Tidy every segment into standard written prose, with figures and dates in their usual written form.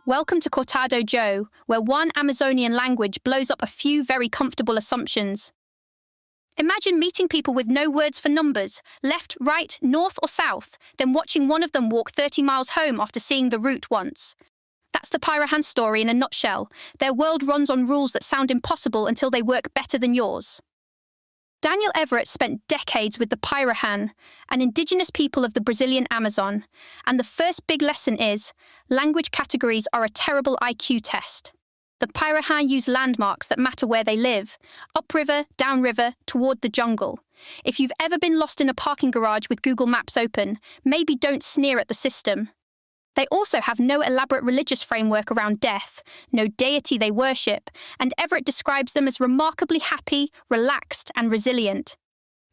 Welcome to Cortado Joe, where one Amazonian language blows up a few very comfortable assumptions. Imagine meeting people with no words for numbers, left, right, north or south, then watching one of them walk 30 miles home after seeing the route once. That's the Pirahã story in a nutshell. Their world runs on rules that sound impossible until they work better than yours. Daniel Everett spent decades with the Pirahã, an indigenous people of the Brazilian Amazon, and the first big lesson is, language categories are a terrible IQ test. The Pirahã use landmarks that matter where they live, upriver, downriver, toward the jungle. If you've ever been lost in a parking garage with Google Maps open, maybe don't sneer at the system. They also have no elaborate religious framework around death, no deity they worship, and Everett describes them as remarkably happy, relaxed, and resilient.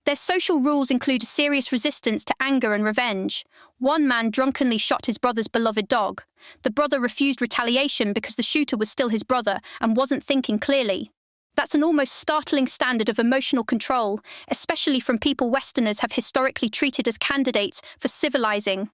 Their social rules include a serious resistance to anger and revenge. One man drunkenly shot his brother's beloved dog. The brother refused retaliation because the shooter was still his brother and wasn't thinking clearly. That's an almost startling standard of emotional control, especially from people Westerners have historically treated as candidates for civilizing.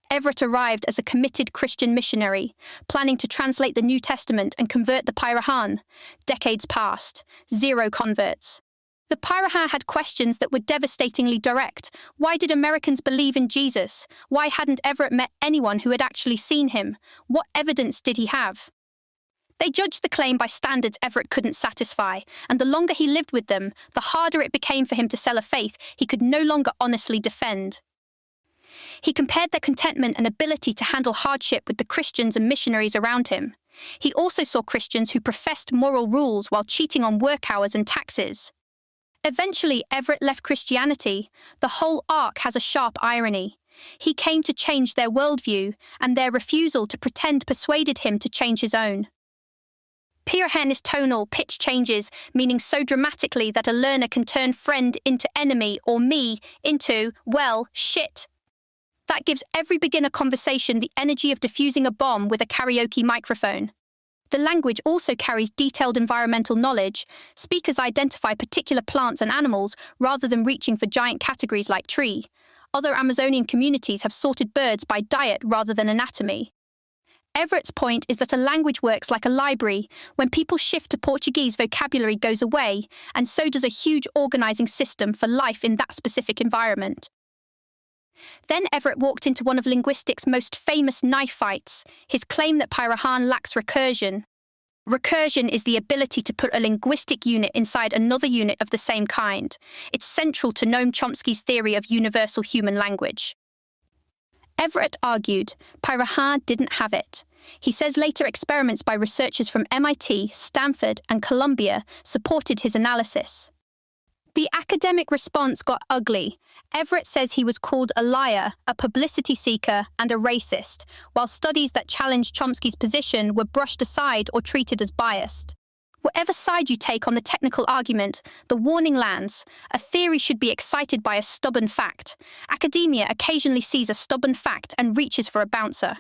Everett arrived as a committed Christian missionary, planning to translate the New Testament and convert the Pirahã. Decades passed, 0 converts. The Pirahã had questions that were devastatingly direct. Why did Americans believe in Jesus? Why hadn't Everett met anyone who had actually seen him? What evidence did he have? They judged the claim by standards Everett couldn't satisfy, and the longer he lived with them, the harder it became for him to sell a faith he could no longer honestly defend. He compared their contentment and ability to handle hardship with the Christians and missionaries around him. He also saw Christians who professed moral rules while cheating on work hours and taxes. Eventually, Everett left Christianity. The whole arc has a sharp irony. He came to change their worldview, and their refusal to pretend persuaded him to change his own. Pirahã is tonal, pitch changes, meaning so dramatically that a learner can turn friend into enemy or me into, well, shit. That gives every beginner conversation the energy of diffusing a bomb with a karaoke microphone. The language also carries detailed environmental knowledge. Speakers identify particular plants and animals rather than reaching for giant categories like tree. Other Amazonian communities have sorted birds by diet rather than anatomy. Everett's point is that a language works like a library. When people shift to Portuguese, vocabulary goes away, and so does a huge organizing system for life in that specific environment. Then Everett walked into one of linguistics' most famous knife fights, his claim that Pirahã lacks recursion. Recursion is the ability to put a linguistic unit inside another unit of the same kind. It's central to Noam Chomsky's theory of universal human language. Everett argued Pirahã didn't have it. He says later experiments by researchers from MIT, Stanford, and Columbia supported his analysis. The academic response got ugly. Everett says he was called a liar, a publicity seeker, and a racist, while studies that challenged Chomsky's position were brushed aside or treated as biased. Whatever side you take on the technical argument, the warning lands. A theory should be excited by a stubborn fact. Academia occasionally sees a stubborn fact and reaches for a bouncer.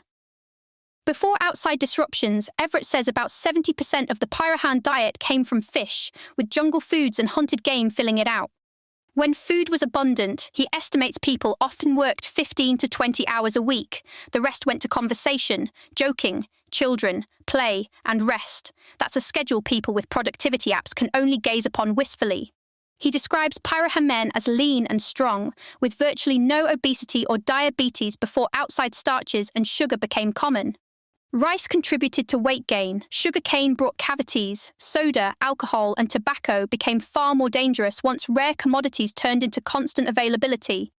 Before outside disruptions, Everett says about 70% of the Pirahã diet came from fish, with jungle foods and hunted game filling it out. When food was abundant, he estimates people often worked 15 to 20 hours a week. The rest went to conversation, joking, children, play, and rest. That's a schedule people with productivity apps can only gaze upon wistfully. He describes Pirahã men as lean and strong, with virtually no obesity or diabetes before outside starches and sugar became common. Rice contributed to weight gain, sugarcane brought cavities, soda, alcohol, and tobacco became far more dangerous once rare commodities turned into constant availability.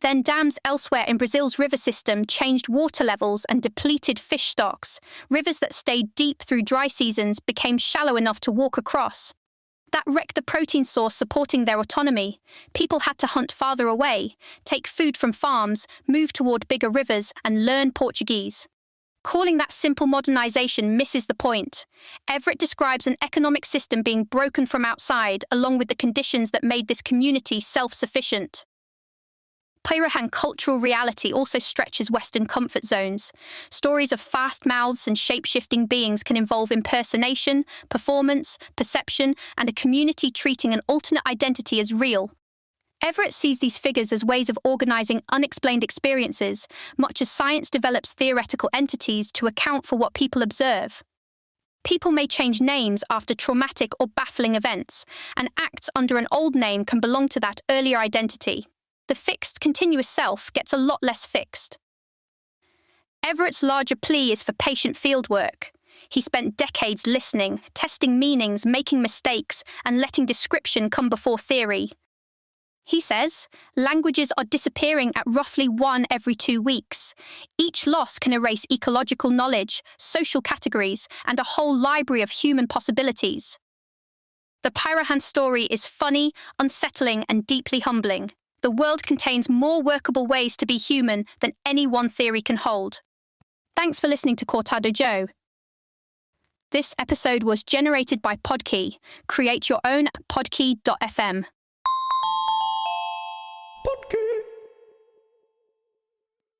Then dams elsewhere in Brazil's river system changed water levels and depleted fish stocks. Rivers that stayed deep through dry seasons became shallow enough to walk across. That wrecked the protein source supporting their autonomy. People had to hunt farther away, take food from farms, move toward bigger rivers, and learn Portuguese. Calling that simple modernization misses the point. Everett describes an economic system being broken from outside, along with the conditions that made this community self-sufficient. Pirahã cultural reality also stretches Western comfort zones. Stories of fast mouths and shape-shifting beings can involve impersonation, performance, perception, and a community treating an alternate identity as real. Everett sees these figures as ways of organizing unexplained experiences, much as science develops theoretical entities to account for what people observe. People may change names after traumatic or baffling events, and acts under an old name can belong to that earlier identity. The fixed, continuous self gets a lot less fixed. Everett's larger plea is for patient fieldwork. He spent decades listening, testing meanings, making mistakes, and letting description come before theory. He says, languages are disappearing at roughly 1 every 2 weeks. Each loss can erase ecological knowledge, social categories, and a whole library of human possibilities. The Pirahã story is funny, unsettling, and deeply humbling. The world contains more workable ways to be human than any one theory can hold. Thanks for listening to Cortado Joe. This episode was generated by Podkey. Create your own at podkey.fm. Podcast.